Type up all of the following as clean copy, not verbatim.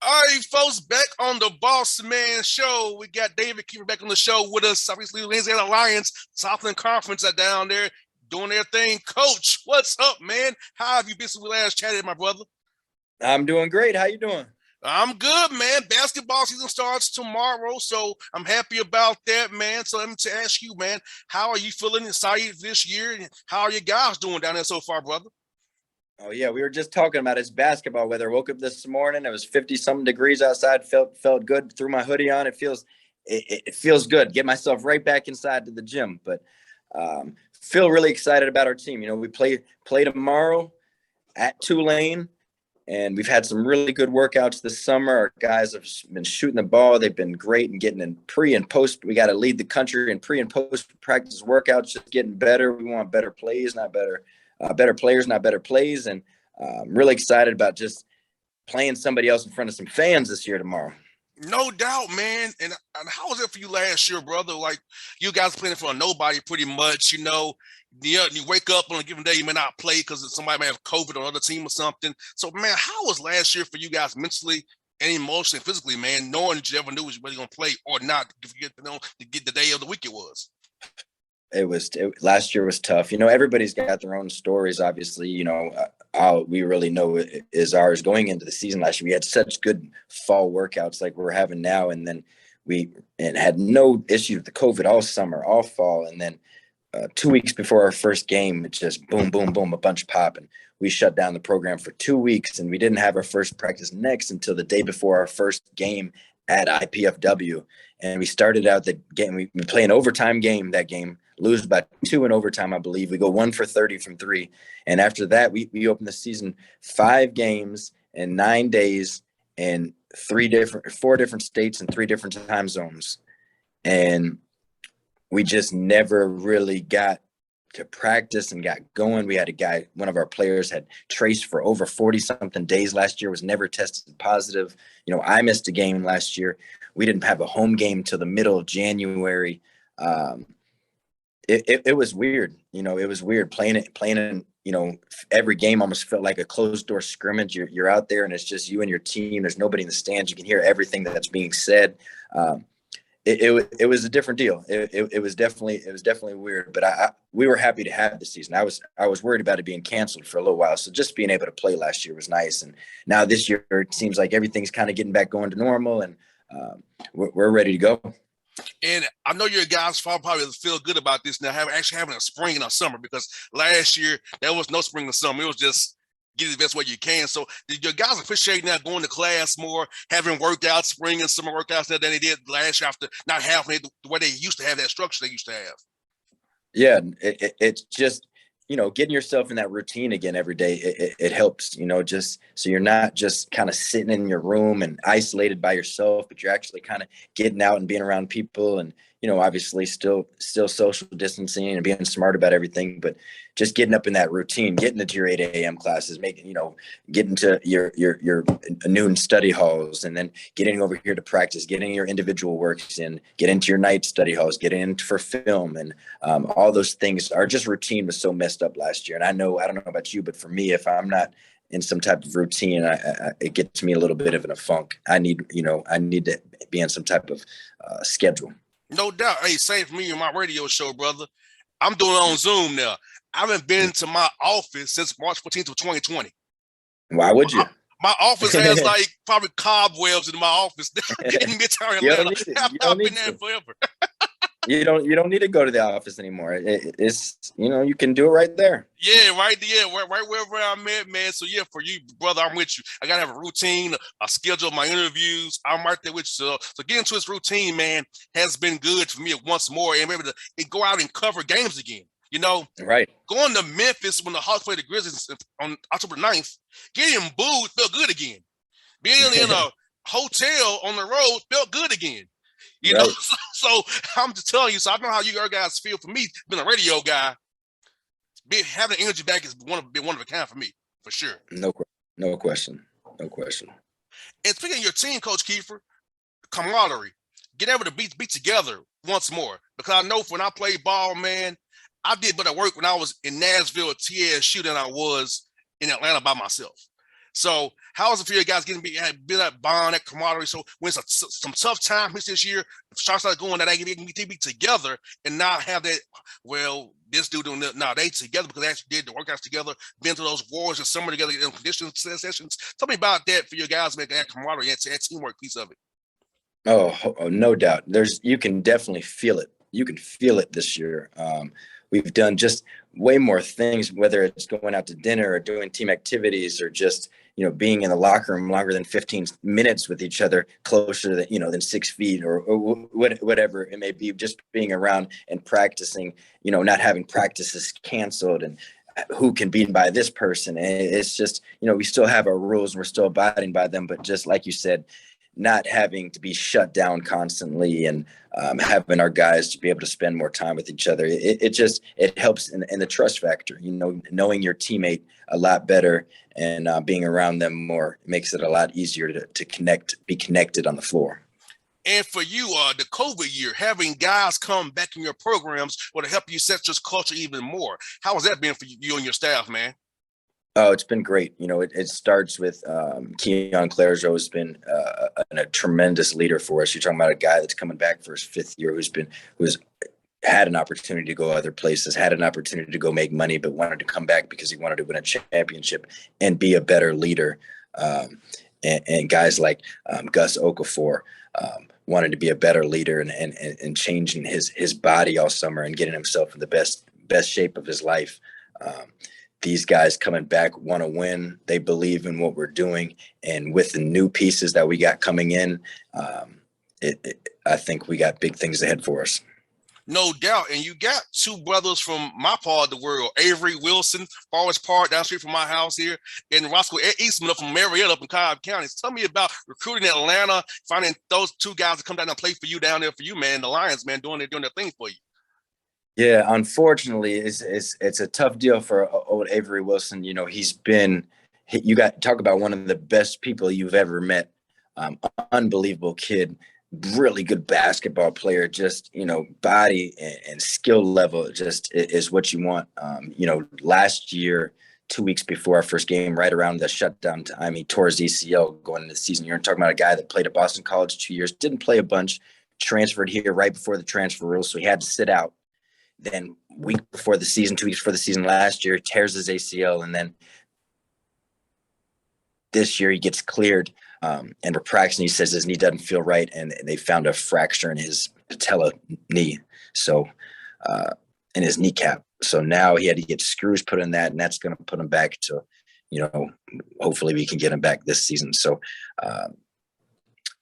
All right, folks, back on the Bossman show. We got David Kiefer back on the show with us. Obviously, Louisiana Lions, Southeastern Conference are down there doing their thing. Coach, what's up, man? How have you been since we last chatted, my brother? I'm doing great. How you doing? I'm good, man. Basketball season starts tomorrow, so I'm happy about that, man. So let me to ask you, man, how are you feeling excited this year? And how are your guys doing down there so far, brother? Oh yeah, we were just talking about his basketball weather. Woke up this morning. It was 50 something degrees outside. Felt good. Threw my hoodie on. It feels good. Get myself right back inside to the gym. But feel really excited about our team. You know, we play tomorrow at Tulane, and we've had some really good workouts this summer. Our guys have been shooting the ball. They've been great and getting in pre and post. We got to lead the country in pre and post practice workouts, just getting better. We want better plays, not better players, not better plays. And I'm really excited about just playing somebody else in front of some fans this year tomorrow. No doubt, man. And how was it for you last year, brother? Like you guys playing for a nobody pretty much, you know. You wake up on a given day, you may not play because somebody may have COVID on another team or something. So, man, how was last year for you guys mentally and emotionally and physically, man, knowing that you ever knew was really going to play or not to get the day of the week it was? Last year was tough. You know, everybody's got their own stories. Obviously, you know, all we really know is ours. Going into the season last year, we had such good fall workouts like we're having now, and then we had no issues with the COVID all summer, all fall, and then 2 weeks before our first game, it just boom, boom, boom, a bunch pop, and we shut down the program for 2 weeks, and we didn't have our first practice next until the day before our first game at IPFW, and we started out the game. We play an overtime game that game, lose by 2 in overtime, I believe. We go 1 for 30 from 3. And after that, we opened the season 5 games in 9 days in 4 different states and 3 different time zones. And we just never really got to practice and got going. We had a guy, one of our players had traced for over 40 something days last year, was never tested positive. You know, I missed a game last year. We didn't have a home game till the middle of January. It was weird. You know, it was weird playing in, you know, every game almost felt like a closed door scrimmage. You're out there and it's just you and your team. There's nobody in the stands. You can hear everything that's being said. It was a different deal. It was definitely weird, but we were happy to have the season. I was worried about it being canceled for a little while. So just being able to play last year was nice. And now this year it seems like everything's kind of getting back going to normal, and we're ready to go. And I know your guys probably feel good about this now, having a spring and a summer, because last year there was no spring and summer. It was just get the best way you can. So did your guys appreciate now going to class more, having workouts, spring and summer workouts than they did last year after not having it the way they used to have that structure they used to have? Yeah, it's just, you know, getting yourself in that routine again every day. It helps, you know, just so you're not just kind of sitting in your room and isolated by yourself, but you're actually kind of getting out and being around people, and, you know, obviously still social distancing and being smart about everything, but just getting up in that routine, getting into your 8 a.m. classes, making, you know, getting to your noon study halls, and then getting over here to practice, getting your individual works in, get into your night study halls, getting into for film, and all those things. Our just routine was so messed up last year. And I don't know about you, but for me, if I'm not in some type of routine, it gets me a little bit of in a funk. I need to be on some type of schedule. No doubt. Hey, same for me in my radio show, brother. I'm doing it on Zoom now. I haven't been to my office since March 14th of 2020. Why would you? My office has like probably cobwebs in my office in Midtown Atlanta. I've been there forever. You don't need to go to the office anymore. It's, you know, you can do it right there. Yeah, right there, right wherever I'm at, man. So yeah, for you, brother, I'm with you. I gotta have a routine. I schedule my interviews. I'm right there with you. So getting to this routine, man, has been good for me once more, and able to go out and cover games again. You know, right. Going to Memphis when the Hawks played the Grizzlies on October 9th, getting booed felt good again. Being in a hotel on the road felt good again. You know, so I'm just telling you. So I know how you guys feel. For me, being a radio guy, having energy back is one of a kind for me, for sure. No question. And speaking of your team, Coach Kiefer, camaraderie, get able to be together once more. Because I know when I played ball, man, I did better work when I was in Nashville at TSU than I was in Atlanta by myself. So How is it for you guys getting build that bond, that camaraderie? So when it's some tough times this year, if shots start going, that they can be together and not have that. Well, this dude doing that. No, they together because they actually did the workouts together, been through those wars and summer together in conditioning sessions. Tell me about that for you guys, making that camaraderie, that teamwork piece of it. Oh, no doubt. You can definitely feel it. You can feel it this year. We've done just way more things, whether it's going out to dinner or doing team activities or just, being in the locker room longer than 15 minutes with each other, closer than 6 feet or whatever it may be, just being around and practicing, not having practices canceled and who can be by this person. And it's just, we still have our rules and we're still abiding by them. But just like you said, not having to be shut down constantly and having our guys to be able to spend more time with each other. It helps in the trust factor, knowing your teammate a lot better and being around them more makes it a lot easier to be connected on the floor. And for you, the COVID year, having guys come back in your programs will help you set your culture even more. How has that been for you and your staff, man? Oh, it's been great. It starts with Keon Clairgeau has been a tremendous leader for us. You're talking about a guy that's coming back for his 5th year, who's had an opportunity to go other places, had an opportunity to go make money, but wanted to come back because he wanted to win a championship and be a better leader. And guys like Gus Okafor wanted to be a better leader and changing his body all summer and getting himself in the best shape of his life. These guys coming back want to win. They believe in what we're doing. And with the new pieces that we got coming in, I think we got big things ahead for us. No doubt. And you got 2 brothers from my part of the world, Avery Wilson, Forest Park, down the street from my house here, and Roscoe Eastman up from Marietta up in Cobb County. Tell me about recruiting in Atlanta, finding those 2 guys to come down and play for you down there for you, man, the Lions, man, doing their thing for you. Yeah, unfortunately, it's a tough deal for old Avery Wilson. You got talk about one of the best people you've ever met. Unbelievable kid, really good basketball player. Just body and skill level just is what you want. Last year, 2 weeks before our first game, right around the shutdown time, he tore his ACL going into the season. You're talking about a guy that played at Boston College 2 years, didn't play a bunch, transferred here right before the transfer rules, so he had to sit out. Then 2 weeks before the season last year, tears his ACL. And then this year he gets cleared and we're practicing. He says his knee doesn't feel right. And they found a fracture in his patella knee. So, in his kneecap. So now he had to get screws put in that, and that's going to put him back to, hopefully we can get him back this season. So,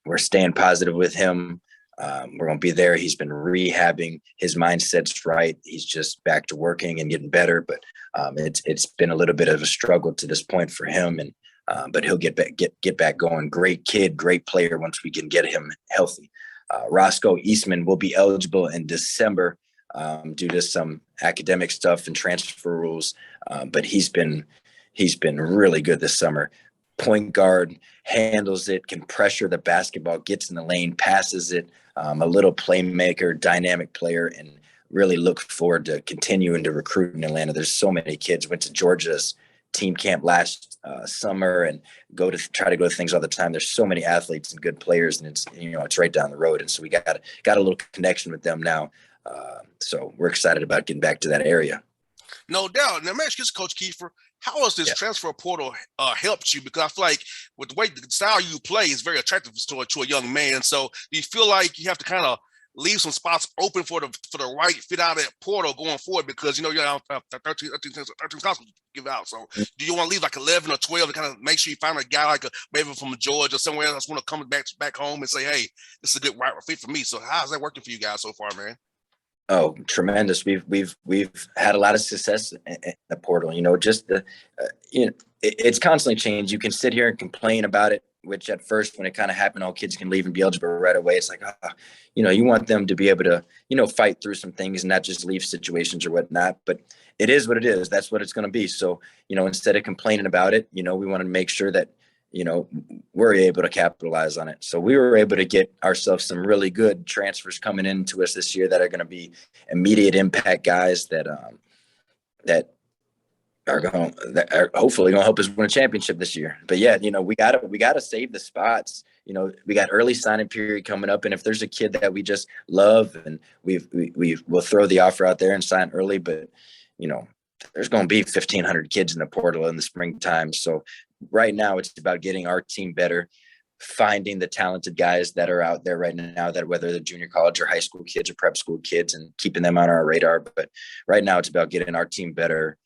we're staying positive with him. We're going to be there. He's been rehabbing. His mindset's right. He's just back to working and getting better. But it's been a little bit of a struggle to this point for him. And but he'll get back going. Great kid, great player once we can get him healthy. Roscoe Eastman will be eligible in December due to some academic stuff and transfer rules. But he's been really good this summer. Point guard, handles it, can pressure the basketball, gets in the lane, passes it, a little playmaker, dynamic player, and really look forward to continuing to recruit in Atlanta. There's so many kids. Went to Georgia's team camp last summer and try to go to things all the time. There's so many athletes and good players, and it's right down the road. And so we got a little connection with them now. So we're excited about getting back to that area. No doubt. Now, man, Coach Kiefer, how has this transfer portal helped you? Because I feel like with the way the style you play is very attractive to a young man. So do you feel like you have to kind of leave some spots open for the right fit out of that portal going forward? Because, you have 13 spots to give out. So do you want to leave like 11 or 12 to kind of make sure you find a guy like maybe from Georgia or somewhere else want to come back home and say, hey, this is a good right fit for me. So how's that working for you guys so far, man? Oh, tremendous. We've had a lot of success in the portal, just it's constantly changed. You can sit here and complain about it, which at first when it kind of happened, all kids can leave and be eligible right away. It's like, you want them to be able to, fight through some things and not just leave situations or whatnot, but it is what it is. That's what it's going to be. So, instead of complaining about it, we want to make sure that, we're able to capitalize on it. So we were able to get ourselves some really good transfers coming into us this year that are going to be immediate impact guys that are hopefully going to help us win a championship this year. But yeah, we gotta save the spots. We got early signing period coming up, and if there's a kid that we just love, and we'll throw the offer out there and sign early. But there's going to be 1,500 kids in the portal in the springtime. So right now, it's about getting our team better, finding the talented guys that are out there right now, that whether they're junior college or high school kids or prep school kids, and keeping them on our radar. But right now, it's about getting our team better.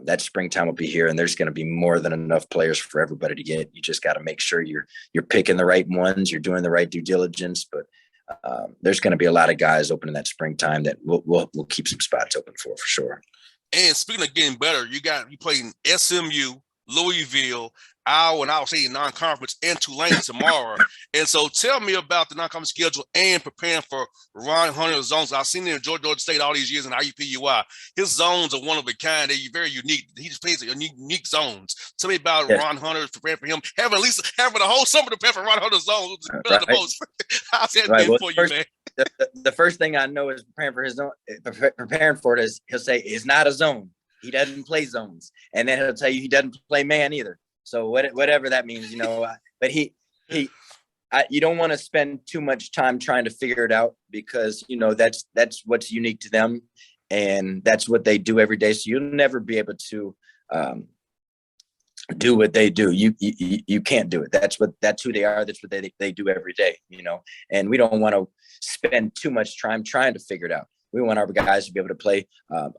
That springtime will be here, and there's going to be more than enough players for everybody to get. You just got to make sure you're picking the right ones, you're doing the right due diligence. But there's going to be a lot of guys open in that springtime that we'll keep some spots open for sure. And speaking of getting better, you playing SMU, Louisville, Iowa, and Iowa State non-conference, and Tulane tomorrow. And so tell me about the non-conference schedule and preparing for Ron Hunter's zones. I've seen him in Georgia State all these years in IUPUI. His zones are one of a kind. They're very unique. He just plays unique zones. Tell me about Ron Hunter, preparing for him, having the whole summer to prepare for Ron Hunter's zones. Right. The most. How's that been for you, man? The first thing I know is preparing for his zone. Preparing for it is he'll say it's not a zone. He doesn't play zones, and then he'll tell you he doesn't play man either. So whatever that means, But you don't want to spend too much time trying to figure it out, because that's what's unique to them, and that's what they do every day. So you'll never be able to do what they do. You can't do it. That's who they are. That's what they do every day. And we don't want to spend too much time trying to figure it out. We want our guys to be able to play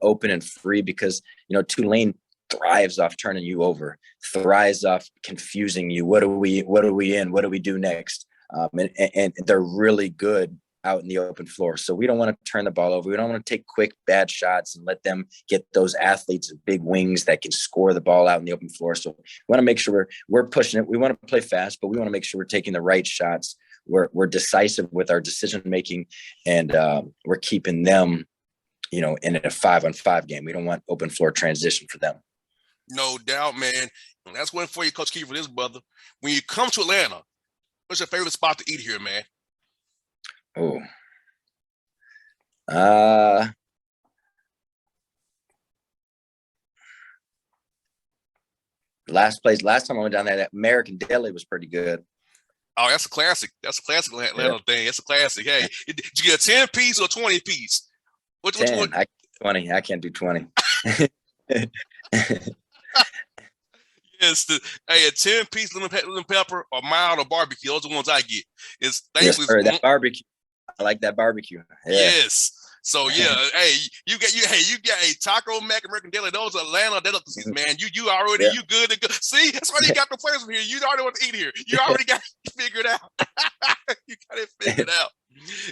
open and free, because Tulane thrives off turning you over, thrives off confusing you. What are we in? What do we do next? And they're really good out in the open floor. So we don't want to turn the ball over. We don't want to take quick, bad shots and let them get those athletes with big wings that can score the ball out in the open floor. So we want to make sure we're pushing it. We want to play fast, but we want to make sure we're taking the right shots. We're decisive with our decision making, and we're keeping them, in a 5-on-5 game. We don't want open floor transition for them. No doubt, man. And that's one for you, Coach Kiefer, this brother. When you come to Atlanta, what's your favorite spot to eat here, man? Oh, last time I went down there, that American Deli was pretty good. Oh, that's a classic. That's a classic Atlanta thing. That's a classic. Hey, did you get a 10-piece or a 20-piece? Which 10. I 20. I can't do 20. Yes, a 10-piece lemon pepper or mild or barbecue. Those are the ones I get. That barbecue. I like that barbecue. Yeah. Yes. So yeah, hey, you got a Taco Mac, American Deli. Those are Atlanta delicacies, man. You already you good to go. See, that's why you got the players from here. You already want to eat here. You already got it figured out. You got it figured out.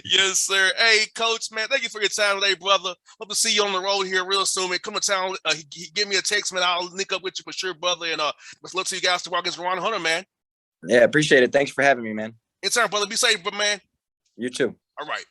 Yes, sir. Hey, Coach, man, thank you for your time today, brother. Hope to see you on the road here real soon, man. Come to town. Give me a text, man. I'll link up with you for sure, brother. And let's look to you guys to walk against Ron Hunter, man. Yeah, appreciate it. Thanks for having me, man. Anytime, brother. Be safe, man. You too. All right.